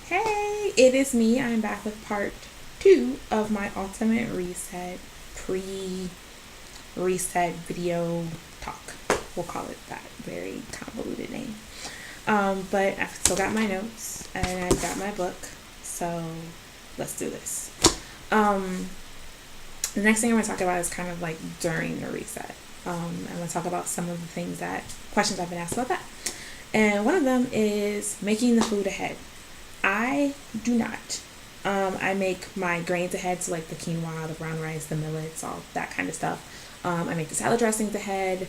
Hey, it is me. I'm back with part two of my ultimate reset pre-reset video talk. We'll call it that. Very convoluted name. But I've still got my notes and I've got my book. So let's do this. The next thing I'm going to talk about is kind of like during the reset. I'm going to talk about some of the questions I've been asked about that. And one of them is making the food ahead. I do not. I make my grains ahead, so like the quinoa, the brown rice, the millets, all that kind of stuff. I make the salad dressings ahead.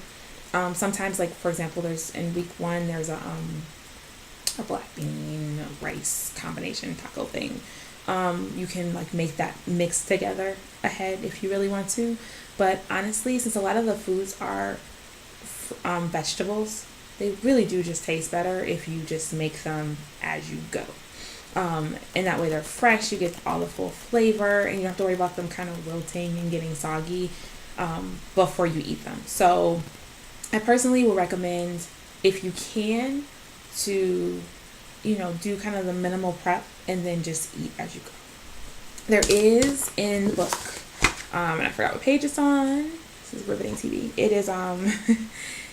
Sometimes, like for example, there's in week one there's a black bean rice combination taco thing. You can like make that mix together ahead if you really want to. But honestly, since a lot of the foods are vegetables, they really do just taste better if you just make them as you go. And that way they're fresh, you get all the full flavor, and you don't have to worry about them kind of wilting and getting soggy before you eat them. So I personally will recommend, if you can, to do kind of the minimal prep and then just eat as you go. There is in the book, and I forgot what page it's on. This is riveting TV. It is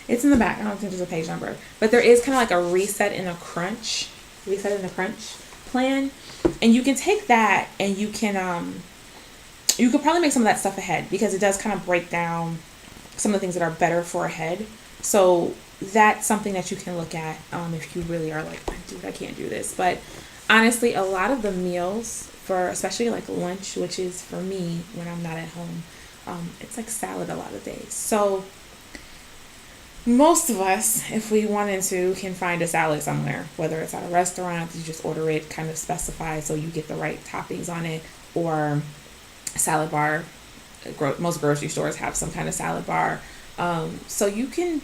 it's in the back. I don't think there's a page number, but there is kind of like a reset in a crunch plan, and you can take that and you could probably make some of that stuff ahead, because it does kind of break down some of the things that are better for ahead. So that's something that you can look at if you really are like, dude, I can't do this. But honestly, a lot of the meals for especially like lunch, which is for me when I'm not at home, it's like salad a lot of days. So most of us, if we wanted to, can find a salad somewhere, whether it's at a restaurant, you just order it, kind of specify so you get the right toppings on it, or a salad bar. Most grocery stores have some kind of salad bar. So you can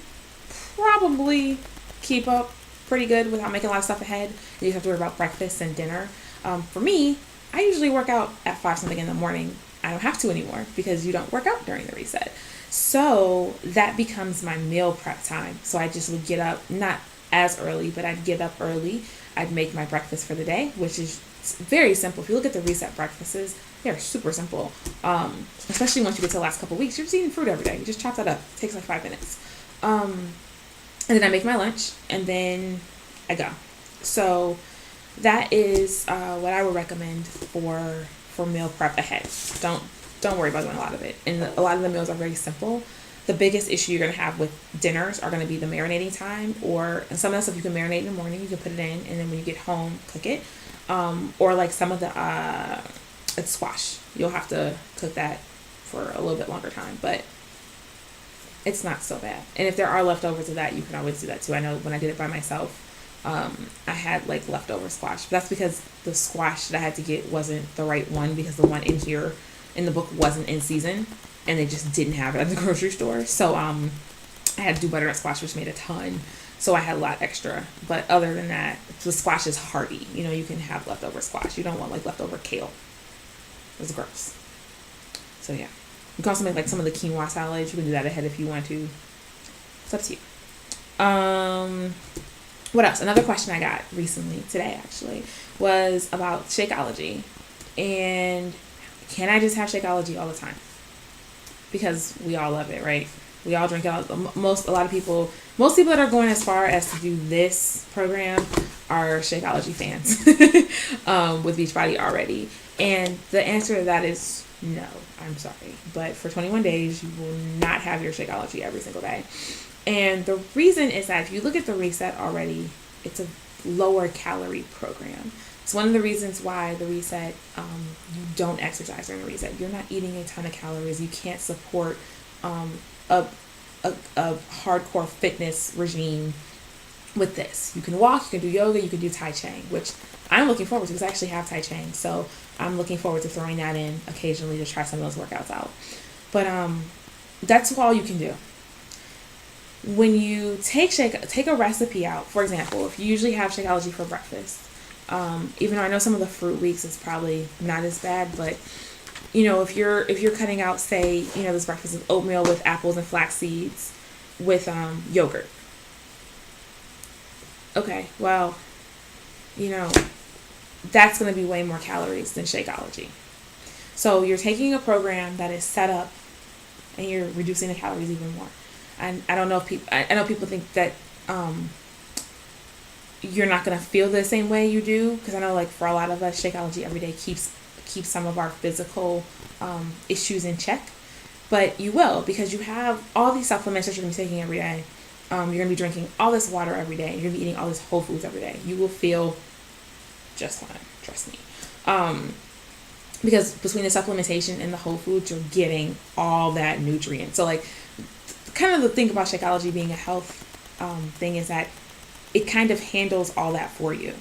probably keep up pretty good without making a lot of stuff ahead. You just have to worry about breakfast and dinner. For me, I usually work out at 5 something in the morning. I don't have to anymore because you don't work out during the reset. So that becomes my meal prep time. So I just would get up, not as early, but I'd get up early. I'd make my breakfast for the day, which is very simple. If you look at the reset breakfasts, they're super simple. Especially once you get to the last couple of weeks, you're just eating fruit every day. You just chop that up. It takes like 5 minutes. And then I make my lunch, and then I go. So that is what I would recommend for meal prep ahead. Don't worry about doing a lot of it. And a lot of the meals are very simple. The biggest issue you're going to have with dinners are going to be the marinating time, and some of the stuff you can marinate in the morning, you can put it in, and then when you get home, cook it. Or like some of the it's squash. You'll have to cook that for a little bit longer time, but it's not so bad. And if there are leftovers of that, you can always do that too. I know when I did it by myself, I had like leftover squash. But that's because the squash that I had to get wasn't the right one, because the one in here in the book wasn't in season, and they just didn't have it at the grocery store. So I had to do butternut squash, which made a ton. So I had a lot extra. But other than that, the squash is hearty. You can have leftover squash. You don't want like leftover kale. It's gross. So yeah. You can also make like some of the quinoa salads. You can do that ahead if you want to. It's up to you. What else? Another question I got recently, today actually, was about Shakeology. And can I just have Shakeology all the time? Because we all love it, right? We all drink it. Most people that are going as far as to do this program are Shakeology fans with Beachbody already. And the answer to that is no. I'm sorry. But for 21 days, you will not have your Shakeology every single day. And the reason is that if you look at the reset already, it's a lower calorie program. It's one of the reasons why the reset, you don't exercise during the reset. You're not eating a ton of calories. You can't support a hardcore fitness regime with this. You can walk, you can do yoga, you can do Tai Chi, which I'm looking forward to because I actually have Tai Chi. So I'm looking forward to throwing that in occasionally to try some of those workouts out. But that's all you can do. When you take a recipe out, for example, if you usually have Shakeology for breakfast, even though I know some of the fruit weeks is probably not as bad, but if you're cutting out, say, this breakfast is oatmeal with apples and flax seeds with yogurt. Okay, well, that's going to be way more calories than Shakeology. So you're taking a program that is set up and you're reducing the calories even more. And I don't know if people, I know people think that you're not going to feel the same way you do, because I know like for a lot of us, Shakeology every day keeps some of our physical issues in check. But you will, because you have all these supplements that you're going to be taking every day. You're going to be drinking all this water every day. You're going to be eating all this whole foods every day. You will feel just fine, trust me. Because between the supplementation and the whole foods, you're getting all that nutrient. So like, kind of the thing about Shakeology being a health thing is that it kind of handles all that for you.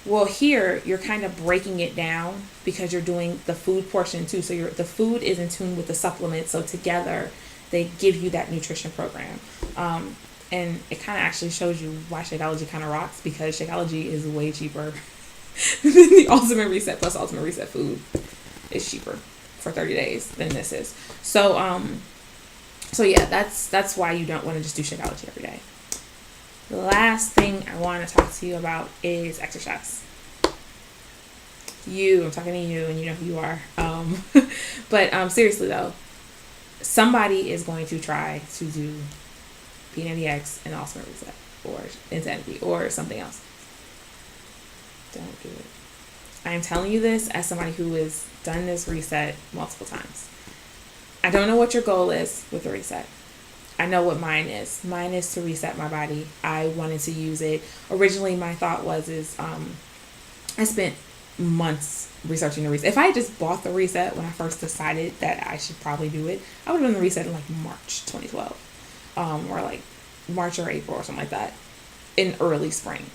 Well, here you're kind of breaking it down because you're doing the food portion too. So the food is in tune with the supplements. So together they give you that nutrition program. And it kind of actually shows you why Shakeology kind of rocks, because Shakeology is way cheaper than the Ultimate Reset plus Ultimate Reset food is cheaper for 30 days than this is. So yeah, that's why you don't want to just do Shakeology every day. The last thing I want to talk to you about is exercise. I'm talking to you, and you know who you are. But seriously though, somebody is going to try to do P90X and Ultimate Reset or Insanity or something else. Don't do it. I'm telling you this as somebody who has done this reset multiple times. I don't know what your goal is with the reset. I know what mine is. Mine is to reset my body. I wanted to use it. Originally, my thought was I spent months researching the reset. If I had just bought the reset when I first decided that I should probably do it, I would have done the reset in like March 2012, or like March or April or something like that, in early spring.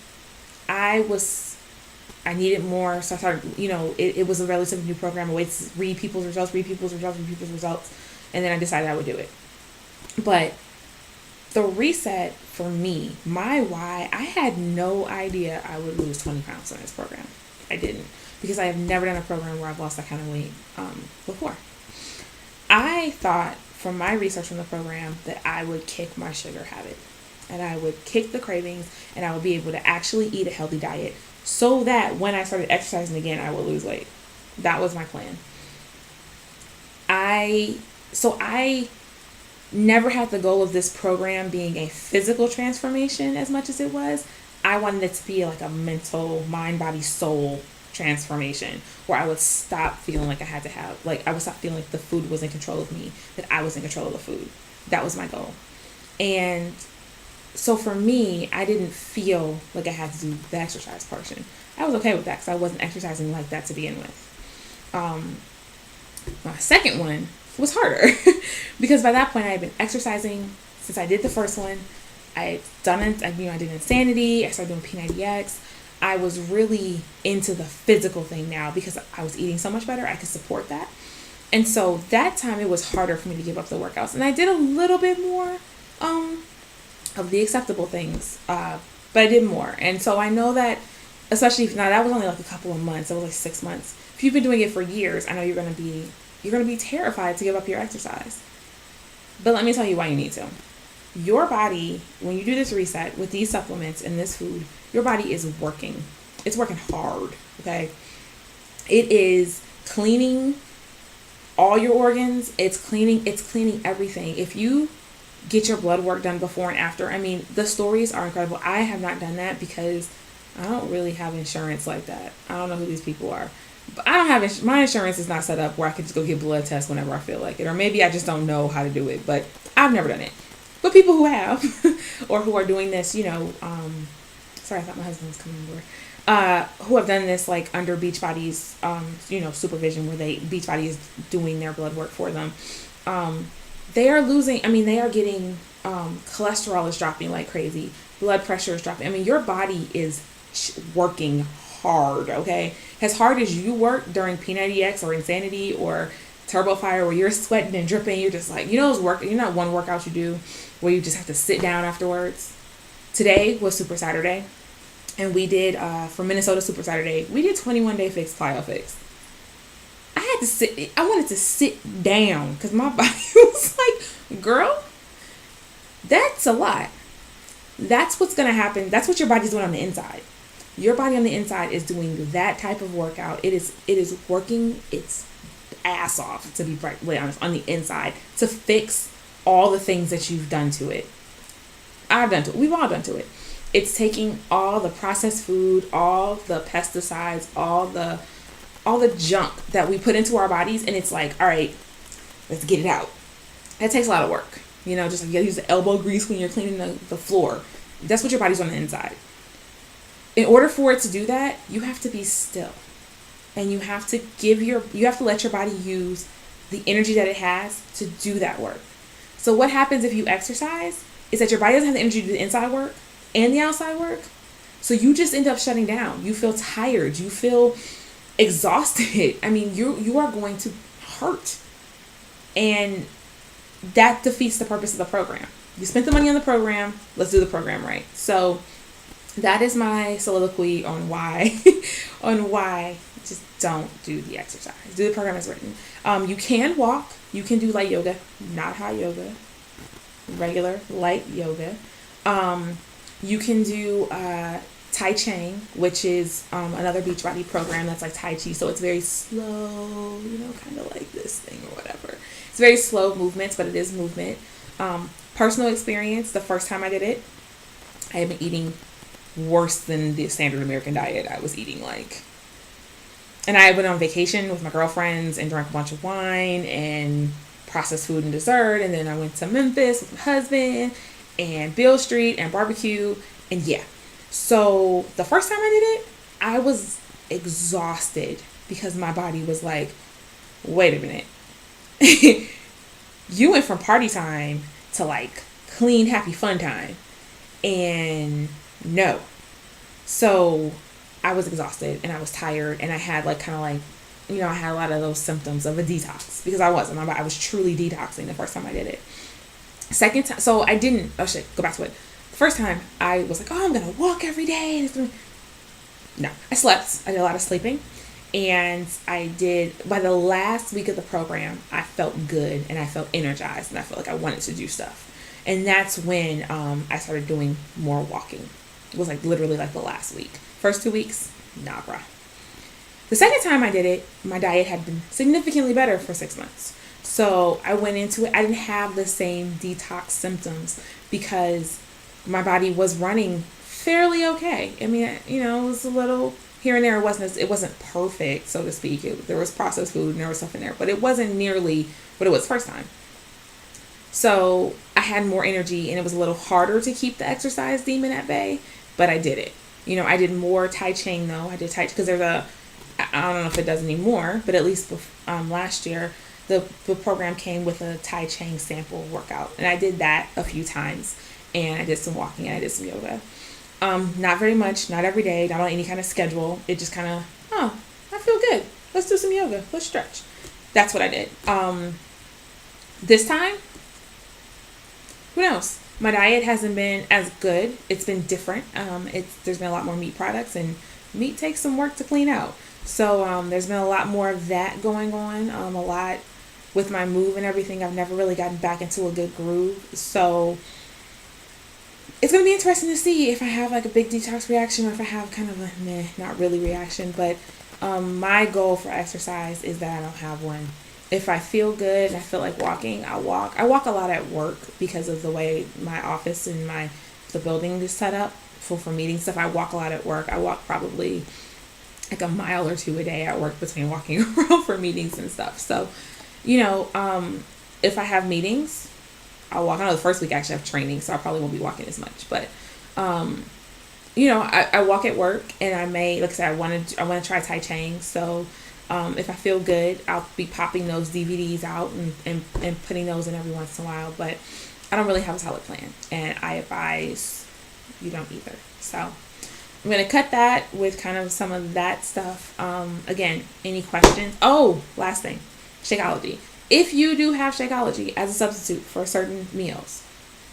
I needed more, so I started, it was a relatively new program. I waited to read people's results, and then I decided I would do it. But the reset for me, my why, I had no idea I would lose 20 pounds in this program. I didn't, because I have never done a program where I've lost that kind of weight before. I thought from my research on the program that I would kick my sugar habit, and I would kick the cravings, and I would be able to actually eat a healthy diet so that when I started exercising again, I would lose weight. That was my plan. I never had the goal of this program being a physical transformation as much as it was. I wanted it to be like a mental, mind, body, soul transformation, where I would stop feeling like I would stop feeling like the food was in control of me, that I was in control of the food. That was my goal. And so for me, I didn't feel like I had to do the exercise portion. I was okay with that because I wasn't exercising like that to begin with. My second one was harder because by that point I had been exercising since I did the first one. I had done it. I did Insanity. I started doing P90X. I was really into the physical thing now because I was eating so much better. I could support that. And so that time it was harder for me to give up the workouts. And I did a little bit more of the acceptable things, but I did more. And so I know that, especially now that was only like a couple of months. It was like 6 months. If you've been doing it for years, I know you're going to be terrified to give up your exercise. But let me tell you why you need to. Your body, when you do this reset with these supplements and this food, your body is working. It's working hard, okay? It is cleaning all your organs. It's cleaning everything. If you get your blood work done before and after, the stories are incredible. I have not done that because I don't really have insurance like that. I don't know who these people are. But I don't have my insurance is not set up where I can just go get blood tests whenever I feel like it, or maybe I just don't know how to do it. But I've never done it. But people who have, or who are doing this, sorry, I thought my husband was coming over. Who have done this like under Beachbody's, supervision, where Beachbody is doing their blood work for them. They are they are getting cholesterol is dropping like crazy. Blood pressure is dropping. Your body is working hard, okay? As hard as you work during P90X or Insanity or Turbo Fire, where you're sweating and dripping, you're just like, those one workout you do where you just have to sit down afterwards. Today was Super Saturday, and we did, for Minnesota Super Saturday, we did 21-day fixed plyo fix. I wanted to sit down because my body was like, girl, that's a lot. That's what's going to happen. That's what your body's doing on the inside. Your body on the inside is doing that type of workout. It is working its ass off, to be brightly honest, on the inside to fix all the things that you've done to it. I've done to it. We've all done to it. It's taking all the processed food, all the pesticides, all the junk that we put into our bodies, and it's like, all right, let's get it out. That takes a lot of work. Just like you gotta use the elbow grease when you're cleaning the floor. That's what your body's on the inside. In order for it to do that, you have to be still. And you have to let your body use the energy that it has to do that work. So what happens if you exercise is that your body doesn't have the energy to do the inside work and the outside work. So you just end up shutting down. You feel tired. You feel exhausted. I mean, you are going to hurt. And that defeats the purpose of the program. You spent the money on the program. Let's do the program right. So that is my soliloquy on why just don't do the exercise. Do the program as written. You can walk. You can do light yoga, not hot yoga. Regular light yoga. You can do Tai Chi, which is another Beachbody program that's like Tai Chi. So it's very slow, kind of like this thing or whatever. It's very slow movements, but it is movement. Personal experience, the first time I did it, I had been eating worse than the standard American diet. I was eating and I went on vacation with my girlfriends and drank a bunch of wine and processed food and dessert. And then I went to Memphis with my husband and Beale Street and barbecue. And yeah. So the first time I did it, I was exhausted because my body was like, wait a minute. You went from party time to clean, happy, fun time. And no. So I was exhausted and I was tired and I had I had a lot of those symptoms of a detox because I wasn't. I was truly detoxing the first time I did it. Second time, so I didn't, go back to it. The first time I was like, I'm going to walk every day. No, I slept. I did a lot of sleeping. And by the last week of the program, I felt good and I felt energized and I felt like I wanted to do stuff. And that's when I started doing more walking. It was literally the last week. First 2 weeks, nah, bruh. The second time I did it, my diet had been significantly better for 6 months. So I went into it. I didn't have the same detox symptoms because my body was running fairly okay. I mean, it was a little here and there. It wasn't perfect, so to speak. There was processed food and there was stuff in there, but it wasn't nearly what it was first time. So I had more energy and it was a little harder to keep the exercise demon at bay, but I did it. I did more Tai Chi though. I did Tai Chi because I don't know if it does anymore, but at least last year, the program came with a Tai Chi sample workout. And I did that a few times. And I did some walking and I did some yoga. Not very much, not every day, not on any kind of schedule. It just kind of, I feel good. Let's do some yoga. Let's stretch. That's what I did. This time, who knows? My diet hasn't been as good. It's been different. There's been a lot more meat products, and meat takes some work to clean out. So there's been a lot more of that going on. A lot with my move and everything. I've never really gotten back into a good groove. So it's going to be interesting to see if I have a big detox reaction or if I have kind of a meh, not really reaction. But my goal for exercise is that I don't have one. If I feel good and I feel like walking, I'll walk. I walk a lot at work because of the way my office and the building is set up for meeting stuff. I walk a lot at work. I walk probably a mile or two a day at work between walking around for meetings and stuff. So, if I have meetings, I'll walk. I know the first week I actually have training, so I probably won't be walking as much. But, I walk at work, and I may, like I said, I want to try Tai Chi. So, if I feel good, I'll be popping those DVDs out and putting those in every once in a while. But I don't really have a solid plan, and I advise you don't either. So I'm going to cut that with kind of some of that stuff. Again, any questions? Oh, last thing, Shakeology. If you do have Shakeology as a substitute for certain meals,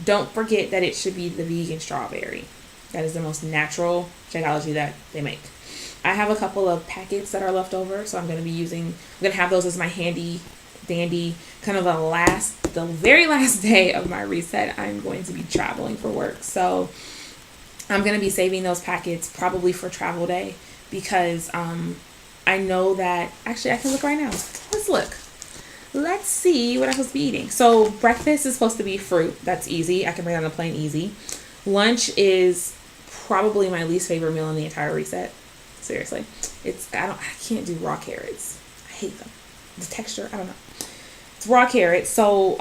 don't forget that it should be the vegan strawberry. That is the most natural Shakeology that they make. I have a couple of packets that are left over, so I'm going to have those as my handy dandy kind of the very last day of my reset. I'm going to be traveling for work. So I'm going to be saving those packets probably for travel day because I know that, actually I can look right now. Let's look. Let's see what I'm supposed to be eating. So breakfast is supposed to be fruit. That's easy. I can bring it on the plane easy. Lunch is probably my least favorite meal in the entire reset. Seriously. I can't do raw carrots. I hate them. The texture, I don't know. It's raw carrots. So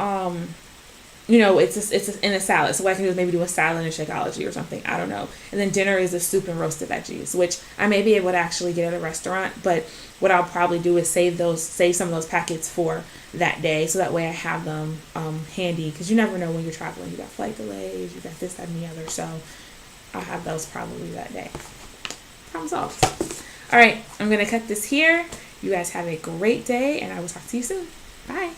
it's in a salad. So what I can do is maybe do a salad and Shakeology or something. I don't know. And then dinner is a soup and roasted veggies, which I may be able to actually get at a restaurant. But what I'll probably do is save some of those packets for that day, so that way I have them handy. Because you never know when you're traveling. You got flight delays. You got this, that, and the other. So I'll have those probably that day. Problem solved. All right, I'm gonna cut this here. You guys have a great day, and I will talk to you soon. Bye.